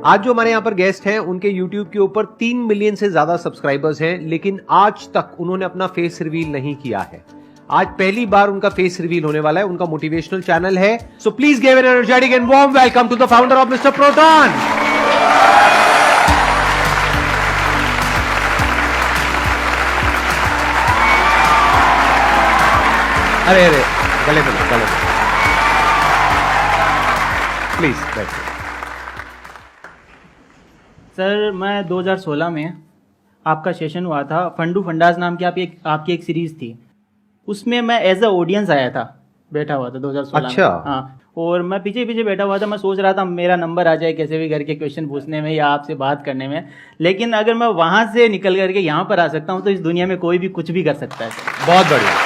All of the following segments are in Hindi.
आज जो हमारे यहाँ पर गेस्ट हैं उनके YouTube के ऊपर 3 मिलियन से ज्यादा सब्सक्राइबर्स हैं, लेकिन आज तक उन्होंने अपना फेस रिवील नहीं किया है। आज पहली बार उनका फेस रिवील होने वाला है। उनका मोटिवेशनल चैनल है। So please give an energetic and warm welcome to the founder of mister Proton. अरे अरे गले मिलो प्लीज बैठिए। सर मैं 2016 में आपका सेशन हुआ था, फंडू फंडाज नाम की आपकी एक सीरीज थी, उसमें मैं एज अ ऑडियंस आया था, बैठा हुआ था 2016 अच्छा। में। हाँ, और मैं पीछे पीछे बैठा हुआ था। मैं सोच रहा था मेरा नंबर आ जाए कैसे भी करके क्वेश्चन पूछने में या आपसे बात करने में, लेकिन अगर मैं वहां से निकल करके यहाँ पर आ सकता हूँ तो इस दुनिया में कोई भी कुछ भी कर सकता है। बहुत बढ़िया।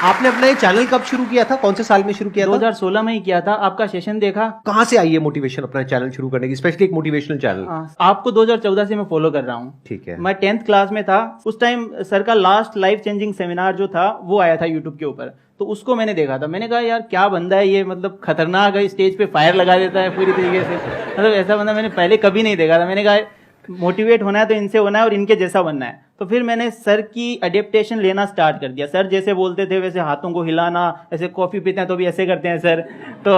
आपने अपना ये चैनल कब शुरू किया था, कौन से साल में शुरू किया था? 2016 में ही किया था। आपका सेशन देखा। कहाँ से आई है मोटिवेशन अपना चैनल शुरू करने की, स्पेशली एक मोटिवेशनल चैनल? आपको 2014 से मैं फॉलो कर रहा हूँ। ठीक है। मैं 10th क्लास में था उस टाइम। सर का लास्ट लाइफ चेंजिंग सेमिनार जो था वो आया था यूट्यूब के ऊपर, तो उसको मैंने देखा था। मैंने कहा यार क्या बंदा है ये, मतलब खतरनाक है, स्टेज पे फायर लगा देता है पूरी तरीके से। मतलब ऐसा बंदा मैंने पहले कभी नहीं देखा था। मैंने कहा मोटिवेट होना है तो इनसे होना है और इनके जैसा बनना है। तो फिर मैंने सर की अडेप्टेशन लेना स्टार्ट कर दिया। सर जैसे बोलते थे वैसे हाथों को हिलाना, ऐसे कॉफी पीते हैं तो भी ऐसे करते हैं सर। तो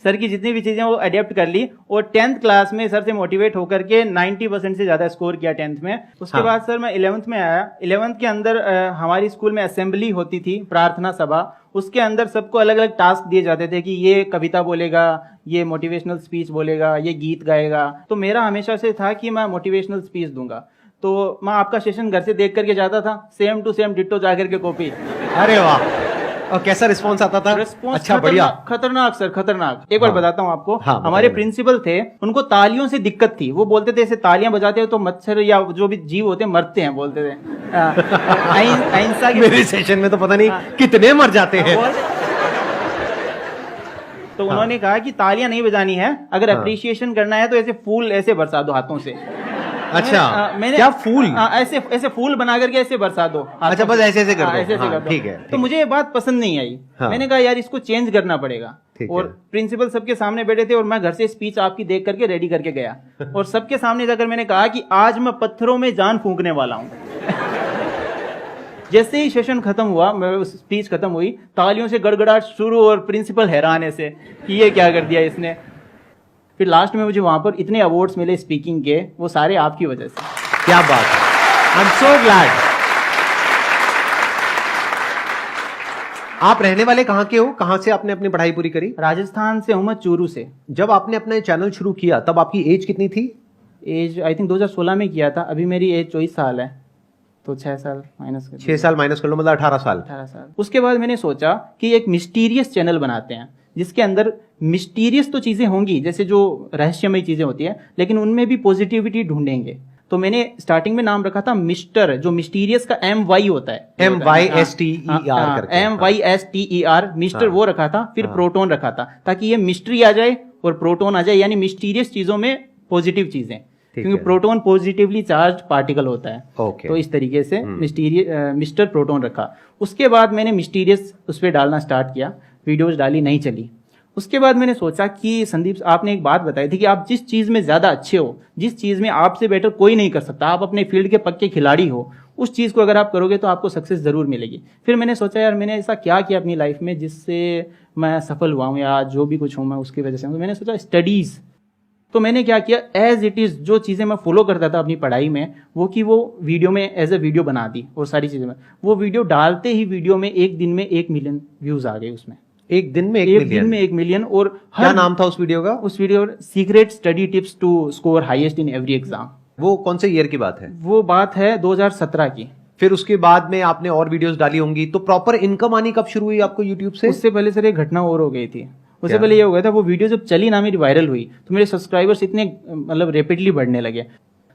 सर की जितनी भी चीजें वो अडेप्ट कर ली और 10th क्लास में सर से मोटिवेट होकर के 90% से ज्यादा स्कोर किया 10th में। उसके बाद सर मैं 11th में आया। 11th के अंदर हमारी स्कूल में असेंबली होती थी, प्रार्थना सभा। उसके अंदर सबको अलग अलग टास्क दिए जाते थे कि ये कविता बोलेगा, ये मोटिवेशनल स्पीच बोलेगा, ये गीत गाएगा। तो मेरा हमेशा से था कि मैं मोटिवेशनल स्पीच दूंगा। तो मैं आपका सेशन घर से देख करके जाता था, सेम टू सेम डिट्टो जाकर के कॉपी। अरे वाह, और कैसा रिस्पॉन्स आता था? रिस्पॉन्स अच्छा, बढ़िया। खतरनाक सर, खतरनाक। एक बार बताता हूँ आपको। हाँ, हमारे प्रिंसिपल थे, उनको तालियों से दिक्कत थी। वो बोलते थे ऐसे तालियां बजाते हो तो मच्छर या जो भी जीव होते हैं मरते हैं, बोलते थे। अहिंसा के मेरे सेशन में तो पता नहीं कितने मर जाते हैं। तो उन्होंने कहा कि तालियां नहीं बजानी है, अगर अप्रिशिएशन करना है तो ऐसे फूल ऐसे बरसा दो हाथों से। अच्छा, मैंने क्या फूल? ऐसे ऐसे फूल बना करके ऐसे बरसा दो। अच्छा, बस ऐसे ऐसे कर दो। ऐसे ऐसे कर दो। ठीक है। तो मुझे ये बात पसंद नहीं आई। मैंने कहा यार इसको चेंज करना पड़ेगा। और प्रिंसिपल सबके सामने बैठे थे और मैं घर से स्पीच आपकी देख करके रेडी करके गया और सबके सामने जाकर मैंने कहा कि आज मैं पत्थरों में जान फूंकने वाला हूँ। जैसे ही सेशन खत्म हुआ, स्पीच खत्म हुई, तालियों से गड़गड़ाहट शुरू और प्रिंसिपल हैरान ऐसे कि ये क्या कर दिया इसने। फिर लास्ट में मुझे वहां पर इतने अवार्ड्स मिले स्पीकिंग के, वो सारे आपकी वजह से। क्या बात है, आई एम सो ग्लैड। आप रहने वाले कहाँ के हो, कहाँ से आपने अपनी पढ़ाई पूरी करी? राजस्थान से हूं मैं, चूरू से। जब आपने अपना चैनल शुरू किया तब आपकी एज कितनी थी? एज आई थिंक 2016 में किया था। अभी मेरी एज 24 साल है, तो 6 साल माइनस कर 6 साल माइनस कर लो, मतलब 18 साल। 18 साल। उसके बाद मैंने सोचा कि एक मिस्टीरियस चैनल बनाते हैं जिसके अंदर मिस्टीरियस तो चीजें होंगी, जैसे जो रहस्यमय चीजें होती है, लेकिन उनमें भी पॉजिटिविटी ढूंढेंगे। तो मैंने स्टार्टिंग में नाम रखा था मिस्टर, जो मिस्टीरियस का MY होता है, MYSTER, मिस्टर वो रखा था। फिर प्रोटॉन रखा था ताकि ये मिस्ट्री आ जाए और प्रोटॉन आ जाए, यानी मिस्टीरियस चीजों में पॉजिटिव चीजें, क्योंकि प्रोटॉन पॉजिटिवली चार्ज पार्टिकल होता है। तो इस तरीके से मिस्टर प्रोटॉन रखा। उसके बाद मैंने मिस्टीरियस उस पर डालना स्टार्ट किया, वीडियोज डाली, नहीं चली। उसके बाद मैंने सोचा कि संदीप, आपने एक बात बताई थी कि आप जिस चीज में ज्यादा अच्छे हो, जिस चीज में आपसे बेटर कोई नहीं कर सकता, आप अपने फील्ड के पक्के खिलाड़ी हो, उस चीज को अगर आप करोगे तो आपको सक्सेस जरूर मिलेगी। फिर मैंने सोचा यार मैंने ऐसा क्या किया अपनी लाइफ में जिससे मैं सफल हुआ हूँ या जो भी कुछ हूँ मैं उसकी वजह से। तो मैंने सोचा स्टडीज। तो मैंने क्या किया, एज इट इज जो चीजें मैं फॉलो करता था अपनी पढ़ाई में, वो कि वो वीडियो में एज ए वीडियो बना दी और सारी चीजें में वो वीडियो डालते ही वीडियो में एक दिन में 1 मिलियन व्यूज आ गए उसमें। एक दिन में 1 मिलियन? और क्या नाम था उस वीडियो का? उस video secret study tips to score highest in every exam. वो कौन से ईयर की बात है? वो बात है 2017 की। फिर उसके बाद में आपने और वीडियोस डाली होंगी, तो प्रॉपर इनकम आनी कब शुरू हुई आपको यूट्यूब से? उससे पहले सर एक घटना और हो गई थी। उससे पहले ये हो गया था, वो वीडियो जब चली ना, मेरी वायरल हुई, तो मेरे सब्सक्राइबर्स इतने मतलब रैपिडली बढ़ने लगे।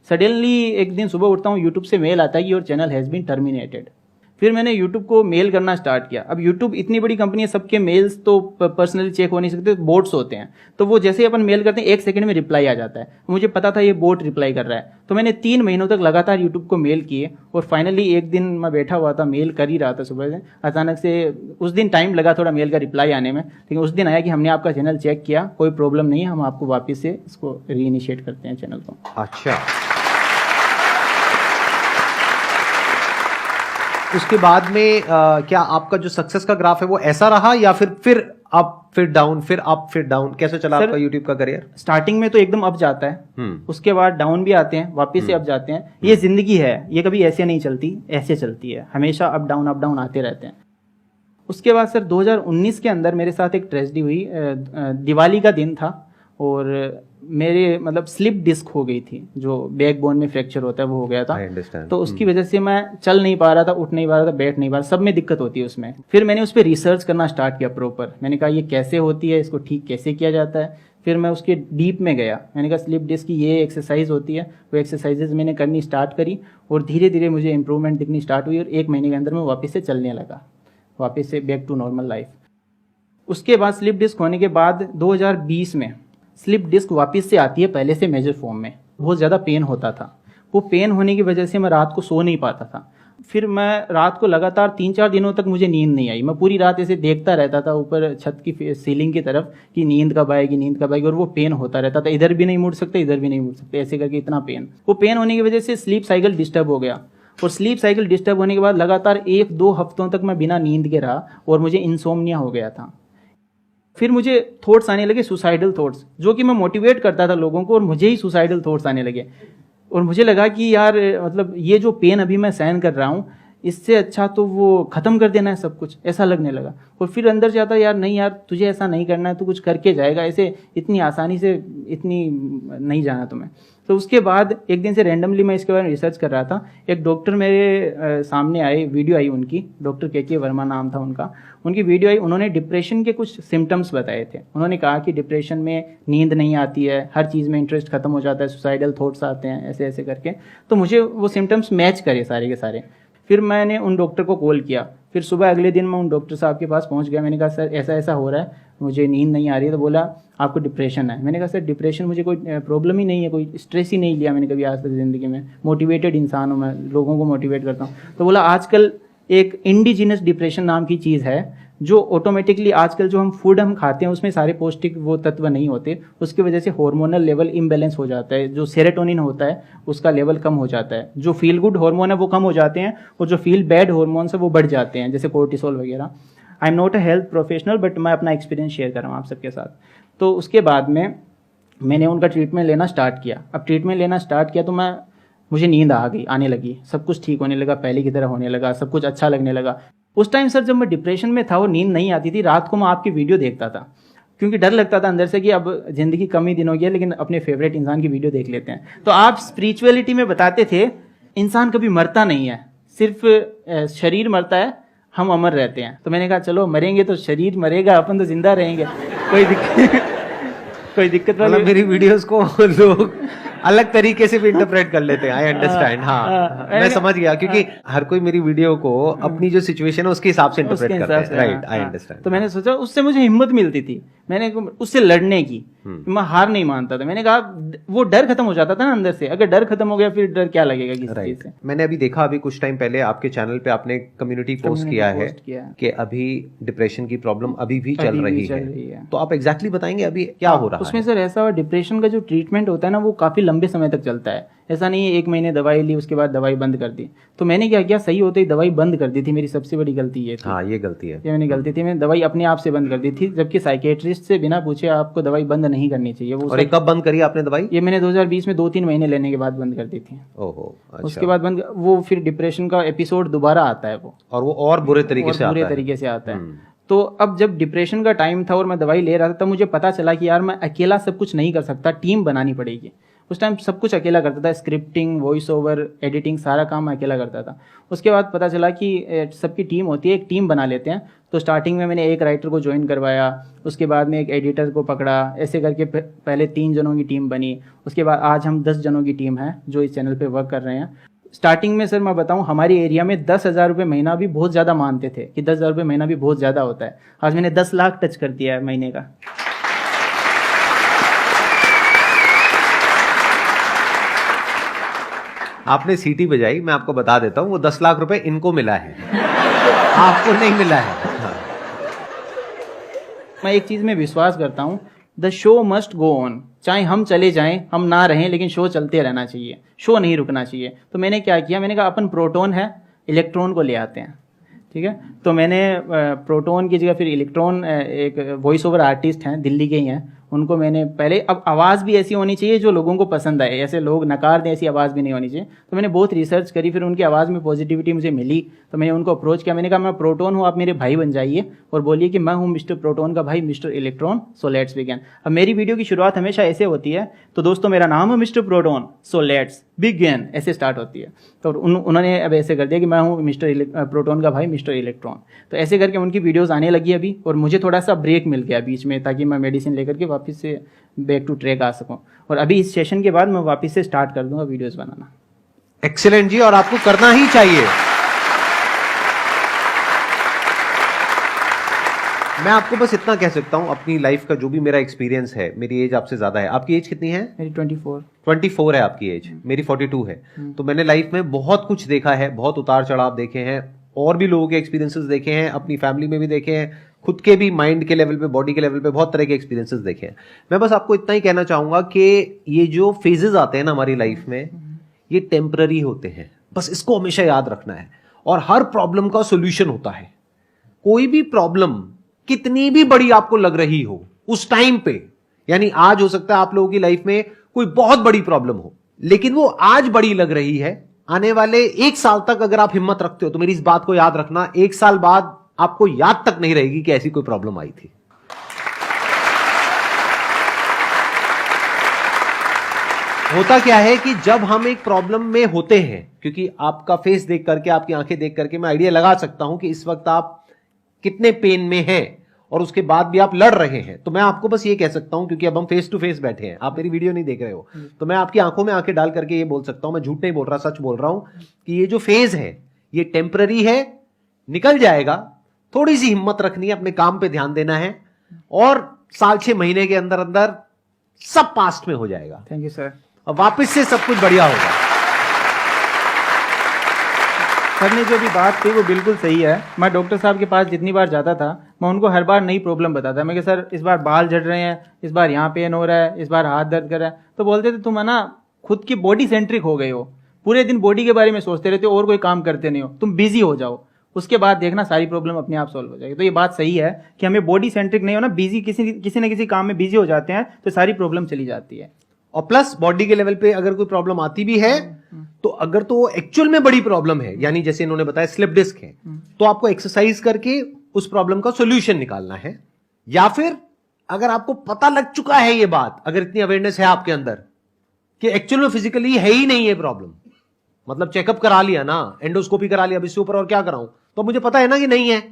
सडनली एक दिन सुबह उठता हूँ, यूट्यूब से मेल आता है कि your channel has been terminated. फिर मैंने यूट्यूब को मेल करना स्टार्ट किया। अब यूट्यूब इतनी बड़ी कंपनी है, सबके मेल्स तो पर्सनली चेक हो नहीं सकते, बोट्स होते हैं। तो वो जैसे ही अपन मेल करते हैं 1 सेकंड में रिप्लाई आ जाता है। मुझे पता था ये बोट रिप्लाई कर रहा है, तो मैंने 3 महीनों तक लगातार यूट्यूब को मेल किए। और फाइनली एक दिन मैं बैठा हुआ था, मेल कर ही रहा था सुबह से, अचानक से उस दिन टाइम लगा थोड़ा मेल का रिप्लाई आने में, लेकिन उस दिन आया कि हमने आपका चैनल चेक किया, कोई प्रॉब्लम नहीं है, हम आपको वापस से इसको रीइनिशिएट करते हैं चैनल को। अच्छा, उसके बाद में क्या आपका जो सक्सेस का ग्राफ है वो ऐसा रहा, या फिर अप फिर डाउन, फिर अप फिर डाउन, कैसे चला आपका यूट्यूब का करियर? स्टार्टिंग में तो एकदम अप जाता है, उसके बाद डाउन भी आते हैं, वापस से अप जाते हैं। ये जिंदगी है, ये कभी ऐसे नहीं चलती, ऐसे चलती है, हमेशा अप डाउन आते रहते हैं। उसके बाद सर 2019 के अंदर मेरे साथ एक ट्रेजेडी हुई। दिवाली का दिन था और मेरे मतलब स्लिप डिस्क हो गई थी, जो बैकबोन में फ्रैक्चर होता है वो हो गया था। तो उसकी वजह से मैं चल नहीं पा रहा था, उठ नहीं पा रहा था, बैठ नहीं पा रहा, सब में दिक्कत होती है उसमें। फिर मैंने उस पर रिसर्च करना स्टार्ट किया प्रॉपर। मैंने कहा ये कैसे होती है, इसको ठीक कैसे किया जाता है। फिर मैं उसके डीप में गया, मैंने कहा स्लिप डिस्क की ये एक्सरसाइज होती है, वो एक्सरसाइजेज मैंने करनी स्टार्ट करी और धीरे धीरे मुझे इंप्रूवमेंट दिखनी स्टार्ट हुई और 1 महीने के अंदर मैं वापस से चलने लगा, वापस से बैक टू नॉर्मल लाइफ। उसके बाद स्लिप डिस्क होने के बाद 2020 में स्लिप डिस्क वापस से आती है पहले से मेजर फॉर्म में। बहुत ज़्यादा पेन होता था, वो पेन होने की वजह से मैं रात को सो नहीं पाता था। फिर मैं रात को लगातार 3-4 दिनों तक मुझे नींद नहीं आई। मैं पूरी रात ऐसे देखता रहता था ऊपर छत की सीलिंग की तरफ कि नींद कब आएगी, और वो पेन होता रहता था। इधर भी नहीं मुड़ सकते, इधर भी नहीं मुड़ सकते, ऐसे करके इतना पेन। वो पेन होने की वजह से स्लीप साइकिल डिस्टर्ब हो गया और स्लीप साइकिल डिस्टर्ब होने के बाद लगातार 1-2 हफ्तों तक मैं बिना नींद के रहा और मुझे इंसोम्निया हो गया था। फिर मुझे थॉट्स आने लगे, सुसाइडल थॉट्स, जो कि मैं मोटिवेट करता था लोगों को और मुझे ही सुसाइडल थॉट्स आने लगे। और मुझे लगा कि यार मतलब ये जो पेन अभी मैं सहन कर रहा हूँ, इससे अच्छा तो वो ख़त्म कर देना है सब कुछ, ऐसा लगने लगा। और फिर अंदर से आता यार नहीं यार, तुझे ऐसा नहीं करना है, तू कुछ करके जाएगा, ऐसे इतनी आसानी से इतनी नहीं जाना तुम्हें। तो उसके बाद एक दिन से रैंडमली मैं इसके बारे में रिसर्च कर रहा था। एक डॉक्टर मेरे सामने आए, वीडियो आई उनकी, डॉक्टर के वर्मा नाम था उनका। उनकी वीडियो आई, उन्होंने डिप्रेशन के कुछ सिम्टम्स बताए थे। उन्होंने कहा कि डिप्रेशन में नींद नहीं आती है, हर चीज़ में इंटरेस्ट खत्म हो जाता है, सुसाइडल थॉट्स आते हैं, ऐसे ऐसे करके। तो मुझे वो सिम्टम्स मैच करे सारे के सारे। फिर मैंने उन डॉक्टर को कॉल किया। फिर सुबह अगले दिन मैं उन डॉक्टर साहब के पास पहुंच गया। मैंने कहा सर ऐसा ऐसा हो रहा है, मुझे नींद नहीं आ रही है। तो बोला आपको डिप्रेशन है। मैंने कहा सर डिप्रेशन मुझे कोई प्रॉब्लम ही नहीं है, कोई स्ट्रेस ही नहीं लिया मैंने कभी आज तक ज़िंदगी में। मोटिवेटेड इंसान हूँ मैं, लोगों को मोटिवेट करता हूँ। तो बोला आजकल एक इंडिजिनस डिप्रेशन नाम की चीज़ है, जो ऑटोमेटिकली आजकल जो हम फूड हम खाते हैं उसमें सारे पौष्टिक वो तत्व नहीं होते, उसकी वजह से हार्मोनल लेवल इम्बैलेंस हो जाता है। जो सेरोटोनिन होता है उसका लेवल कम हो जाता है, जो फील गुड हार्मोन है वो कम हो जाते हैं और जो फील बैड हार्मोन्स है वो बढ़ जाते हैं, जैसे कोर्टिसोल वगैरह। I am not a health professional but मैं अपना एक्सपीरियंस शेयर कर रहा हूँ आप सबके साथ। तो उसके बाद में मैंने उनका ट्रीटमेंट लेना स्टार्ट किया। अब ट्रीटमेंट लेना स्टार्ट किया तो मुझे नींद आने लगी, सब कुछ ठीक होने लगा, पहले की तरह होने लगा, सब कुछ अच्छा लगने लगा। उस टाइम सर जब मैं डिप्रेशन में था और नींद नहीं आती थी, रात को मैं आपकी वीडियो देखता था, क्योंकि डर लगता था अंदर से कि अब जिंदगी कम ही दिन हो गया, लेकिन अपने फेवरेट इंसान की वीडियो देख लेते हैं। तो आप स्पिरिचुअलिटी में बताते थे इंसान कभी मरता नहीं है, सिर्फ शरीर मरता है, हम अमर रहते हैं। तो मैंने कहा चलो मरेंगे तो शरीर मरेगा, अपन तो जिंदा रहेंगे, कोई दिक्कत मतलब मेरी वीडियोस को लोग अलग तरीके से भी इंटरप्रेट कर लेते हैं। I understand. हाँ, मैं समझ गया, क्योंकि हर कोई मेरी वीडियो को अपनी जो सिचुएशन है उसके हिसाब से इंटरप्रेट करता है। Right, I understand. तो मैंने सोचा उससे मुझे हिम्मत मिलती थी, मैंने उससे लड़ने की, मैं हार नहीं मानता था। मैंने कहा वो डर खत्म हो जाता था ना अंदर से, अगर डर खत्म हो गया फिर डर क्या लगेगा किसी चीज से। मैंने अभी देखा, अभी कुछ टाइम पहले आपके चैनल पे आपने कम्युनिटी पोस्ट किया है कि अभी डिप्रेशन की प्रॉब्लम अभी भी चल रही है। तो आप एग्जैक्टली बताएंगे अभी क्या हो रहा है उसमें? सर ऐसा हुआ, डिप्रेशन का जो ट्रीटमेंट होता है ना वो काफी लंबे समय तक चलता है। ऐसा नहीं है 1 महीने दवाई ली उसके बाद दवाई बंद कर दी। तो मैंने क्या किया, सही होते ही दवाई बंद कर दी थी। मेरी सबसे बड़ी गलती ये थी। हाँ, ये गलती है, ये मैंने गलती थी, मैंने दवाई अपने आप से बंद कर दी थी, जबकि साइकेट्रिस्ट से बिना पूछे आपको दवाई बंद नहीं करनी चाहिए। वो और कब बंद करी आपने दवाई? ये मैंने 2020 में 2-3 महीने लेने के बाद बंद कर दी थी। ओहो, अच्छा। उसके बाद बंद, वो फिर डिप्रेशन का एपिसोड दोबारा आता है वो और बुरे तरीके से आता है। तो अब जब डिप्रेशन का टाइम था और मैं दवाई ले रहा था, तब मुझे पता चला कि यार मैं अकेला सब कुछ नहीं कर सकता, टीम बनानी पड़ेगी। उस टाइम सब कुछ अकेला करता था, स्क्रिप्टिंग, वॉइस ओवर, एडिटिंग, सारा काम मैं अकेला करता था। उसके बाद पता चला कि सबकी टीम होती है, एक टीम बना लेते हैं। तो स्टार्टिंग में मैंने एक राइटर को ज्वाइन करवाया, उसके बाद में एक एडिटर को पकड़ा, ऐसे करके पहले 3 जनों की टीम बनी। उसके बाद आज हम 10 जनों की टीम है जो इस चैनल पे वर्क कर रहे हैं। स्टार्टिंग में सर मैं बताऊं, हमारे एरिया में 10,000 रुपये महीना भी बहुत ज़्यादा मानते थे कि 10,000 रुपये महीना भी बहुत ज़्यादा होता है। आज मैंने 10 लाख टच कर दिया है महीने का। आपने सीटी बजाई, मैं आपको बता देता हूं वो 10 लाख रुपए इनको मिला है, आपको नहीं मिला है। मैं एक चीज़ में विश्वास करता हूँ, the show must go on. चाहे हम चले जाएं, हम ना रहें, लेकिन शो चलते रहना चाहिए, शो नहीं रुकना चाहिए। तो मैंने क्या किया, मैंने कहा अपन प्रोटॉन है, इलेक्ट्रॉन को ले आते हैं, ठीक है। तो मैंने प्रोटॉन की जगह फिर इलेक्ट्रॉन, एक वॉइस ओवर आर्टिस्ट हैं, दिल्ली के ही हैं, उनको मैंने पहले, अब आवाज़ भी ऐसी होनी चाहिए जो लोगों को पसंद आए, ऐसे लोग नकार दें ऐसी आवाज़ भी नहीं होनी चाहिए। तो मैंने बहुत रिसर्च करी, फिर उनकी आवाज़ में पॉजिटिविटी मुझे मिली, तो मैंने उनको अप्रोच किया। मैंने कहा मैं प्रोटॉन हूँ, आप मेरे भाई बन जाइए और बोलिए कि मैं हूँ मिस्टर प्रोटॉन का भाई, mister electron, so let's begin. अब मेरी वीडियो की शुरुआत हमेशा ऐसे होती है, तो दोस्तों मेरा नाम है mister proton, so let's begin, ऐसे स्टार्ट होती है। तो उन्होंने अब ऐसे कर दिया कि मैं हूँ मिस्टर प्रोटॉन का भाई, मिस्टर इलेक्ट्रॉन। तो ऐसे करके उनकी वीडियोज़ आने लगी अभी, और मुझे थोड़ा सा ब्रेक मिल गया बीच में, ताकि मैं मेडिसिन लेकर के वापस से बैक टू ट्रैक आ सकूं। और अभी इस सेशन के बाद मैं वापस से स्टार्ट कर दूंगा वीडियोस बनाना। एक्सीलेंट जी, और आपको करना ही चाहिए। मैं आपको बस इतना कह सकता हूं, अपनी लाइफ का जो भी मेरा एक्सपीरियंस है, मेरी एज आपसे ज्यादा है। आपकी एज कितनी है? मेरी 24 है आपकी एज, मेरी 42 है। तो मैंने लाइफ में बहुत कुछ देखा है, बहुत उतार चढ़ाव देखे हैं, और भी लोगों के एक्सपीरियंसेस देखे हैं, अपनी फैमिली में भी देखे हैं, खुद के भी माइंड के लेवल पे, बॉडी के लेवल पे बहुत तरह के एक्सपीरियंसेस देखे हैं। मैं बस आपको इतना ही कहना चाहूंगा कि ये जो फेजेस आते हैं ना हमारी लाइफ में, ये टेम्पररी होते हैं, बस इसको हमेशा याद रखना है। और हर प्रॉब्लम का सोल्यूशन होता है। कोई भी प्रॉब्लम कितनी भी बड़ी आपको लग रही हो उस टाइम पे, यानी आज हो सकता है आप लोगों की लाइफ में कोई बहुत बड़ी प्रॉब्लम हो, लेकिन वो आज बड़ी लग रही है, आने वाले 1 साल तक अगर आप हिम्मत रखते हो तो मेरी इस बात को याद रखना, 1 साल बाद आपको याद तक नहीं रहेगी कि ऐसी कोई प्रॉब्लम आई थी। होता क्या है कि जब हम एक प्रॉब्लम में होते हैं, क्योंकि आपका फेस देख करके, आपकी आंखें देख करके मैं आइडिया लगा सकता हूं कि इस वक्त आप कितने पेन में हैं, और उसके बाद भी आप लड़ रहे हैं। तो मैं आपको बस ये कह सकता हूं, क्योंकि अब हम फेस टू फेस बैठे हैं, आप मेरी वीडियो नहीं देख रहे हो, तो मैं आपकी आंखों में आंखें डाल करके ये बोल सकता हूं, मैं झूठ नहीं बोल रहा, सच बोल रहा हूं, कि ये जो फेज है ये टेम्पररी है, निकल जाएगा। थोड़ी सी हिम्मत रखनी है, अपने काम पे ध्यान देना है, और 6 महीने के अंदर अंदर सब पास्ट में हो जाएगा। Thank you sir. और वापस से सब कुछ बढ़िया होगा। सर ने जो भी बात कही वो बिल्कुल सही है। मैं डॉक्टर साहब के पास जितनी बार जाता था, मैं उनको हर बार नई प्रॉब्लम बताता। मैं कि सर इस बार बाल झड़ रहे हैं, इस बार यहाँ पेन हो रहा है, इस बार हाथ दर्द कर रहा है। तो बोलते थे तुम है ना खुद की बॉडी सेंट्रिक हो गए हो, पूरे दिन बॉडी के बारे में सोचते रहते हो और कोई काम करते नहीं हो, तुम बिजी हो जाओ, उसके बाद देखना सारी प्रॉब्लम अपने आप सॉल्व हो जाएगी। तो ये बात सही है कि हमें बॉडी सेंट्रिक नहीं होना, बिजी किसी न किसी काम में बिजी हो जाते हैं तो सारी प्रॉब्लम चली जाती है। और प्लस बॉडी के लेवल पे अगर कोई प्रॉब्लम आती भी है, तो अगर तो वो एक्चुअल में बड़ी प्रॉब्लम है, यानी जैसे इन्होंने बताया स्लिप डिस्क है, तो आपको एक्सरसाइज करके उस प्रॉब्लम का सॉल्यूशन निकालना है। या फिर अगर आपको पता लग चुका है ये बात, अगर इतनी अवेयरनेस है आपके अंदर कि एक्चुअल में फिजिकली है ही नहीं ये प्रॉब्लम, मतलब चेकअप करा लिया ना, एंडोस्कोपी करा लिया, अब इससे ऊपर और क्या कराऊं, तो मुझे पता है ना कि नहीं है।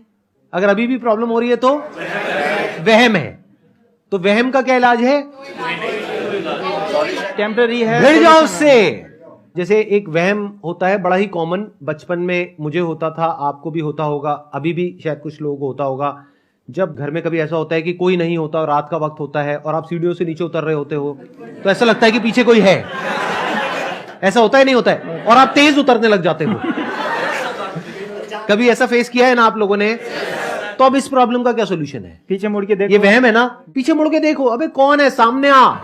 अगर अभी भी प्रॉब्लम हो रही है तो वहम है, तो वहम का क्या इलाज है? टेम्पररी है, भिड़ जाओ उससे। जैसे एक वहम होता है बड़ा ही कॉमन, बचपन में मुझे होता था, आपको भी होता होगा, अभी भी शायद कुछ लोगों को होता होगा। जब घर में कभी ऐसा होता है कि कोई नहीं होता और रात का वक्त होता है और आप सीढ़ियों से नीचे उतर रहे होते हो, तो ऐसा लगता है कि पीछे कोई है। ऐसा होता है नहीं होता है? और आप तेज उतरने लग जाते हो। कभी ऐसा फेस किया है ना आप लोगों ने? तो अब इस प्रॉब्लम का क्या सोल्यूशन है? पीछे मुड़ के देखो। ये वहम है ना, पीछे मुड़ के देखो, अबे कौन है सामने, आ।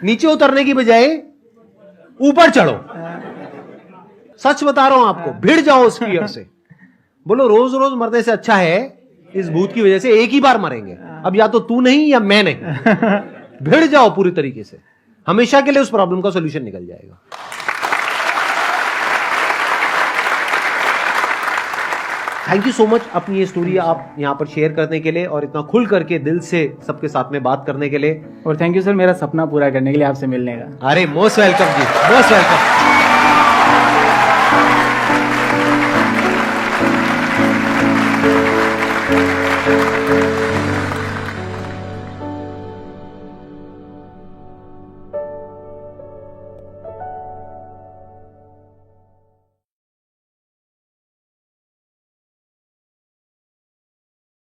नीचे उतरने की बजाय ऊपर चढ़ो। सच बता रहा हूं आपको, भिड़ जाओ उस फियर से। बोलो रोज रोज मरने से अच्छा है इस भूत की वजह से एक ही बार मरेंगे, अब या तो तू नहीं या मैं नहीं। भिड़ जाओ पूरी तरीके से, हमेशा के लिए उस प्रॉब्लम का सोल्यूशन निकल जाएगा। थैंक यू सो मच अपनी ये स्टोरी आप यहाँ पर शेयर करने के लिए और इतना खुल करके दिल से सबके साथ में बात करने के लिए। और थैंक यू सर मेरा सपना पूरा करने के लिए आपसे मिलने का। अरे मोस्ट वेलकम जी, मोस्ट वेलकम।